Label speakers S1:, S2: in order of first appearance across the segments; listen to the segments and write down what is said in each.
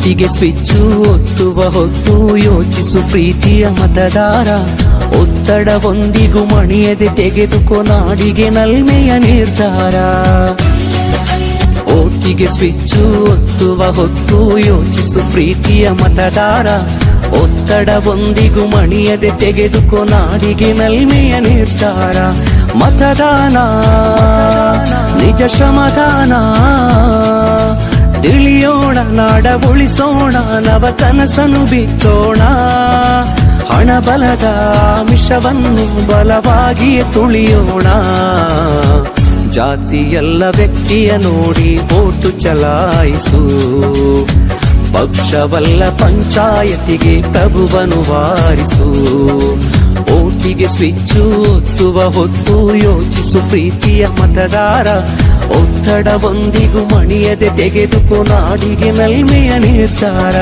S1: ಓಟಿಗೆ switch ಒತ್ತುವ ಹೊತ್ತು ಯೋಚಿಸು ಪ್ರೀತಿಯ ಮತದಾರ. ಒತ್ತಡವೊಂದಿಗೂ ಮಣಿಯದೆ ತೆಗೆದುಕೋ ನಾಡಿಗೆ ನಲ್ಮೆಯ ನಿರ್ಧಾರ. ಓಟಿಗೆ ಸ್ವಿಚ್ಚು ಒತ್ತುವ ಹೊತ್ತು ಯೋಚಿಸು ಪ್ರೀತಿಯ ಮತದಾರ. ಒತ್ತಡವೊಂದಿಗೂ ಮಣಿಯದೆ ತೆಗೆದುಕೋ ನಾಡಿಗೆ ನಲ್ಮೆಯ ನಿರ್ಧಾರ. ಮತದಾನ ನಿಜ ಶ್ರಮದಾನ, ತಿಳಿಯೋಣ ನಾಡ ಉಳಿಸೋಣ, ನವ ಕನಸನು ಬಿತ್ತೋಣ. ಹಣಬಲದ ಮಿಷವನ್ನು ಬಲವಾಗಿಯೇ ತುಳಿಯೋಣ. ಜಾತಿಯಲ್ಲ ವ್ಯಕ್ತಿಯ ನೋಡಿ ವೋಟು ಚಲಾಯಿಸು, ಪಕ್ಷವಲ್ಲ ಪಂಚಾಯತಿಗೆ ಪ್ರಭುವನು ವಾರಿಸು. ಓಟಿಗೆ ಸ್ವಿಚ್ಚು ಒತ್ತುವ ಹೊತ್ತು ಯೋಚಿಸು ಪ್ರೀತಿಯ ಮತದಾರ. ಒತ್ತಡವೊಂದಿಗೂ ಮಣಿಯದೆ ತೆಗೆದುಕೋ ನಾಡಿಗೆ ನಲ್ಮೆಯ ನಿರ್ಧಾರ.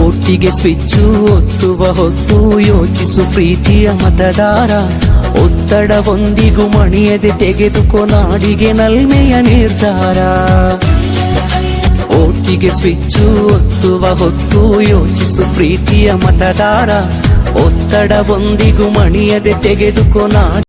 S1: ಓಟಿಗೆ ಸ್ವಿಚ್ಚು ಒತ್ತುವ ಹೊತ್ತು ಯೋಚಿಸು ಪ್ರೀತಿಯ ಮತದಾರ. ಒತ್ತಡವೊಂದಿಗೂ ಮಣಿಯದೆ ತೆಗೆದುಕೋ ನಾಡಿಗೆ ನಲ್ಮೆಯ ನಿರ್ಧಾರ. ಓಟಿಗೆ ಸ್ವಿಚ್ಚು ಒತ್ತುವ ಹೊತ್ತು ಯೋಚಿಸು ಪ್ರೀತಿಯ ಮತದಾರ. ಒತ್ತಡವೊಂದಿಗೂ ಮಣಿಯದೆ ತೆಗೆದುಕೋ ನಾಡಿ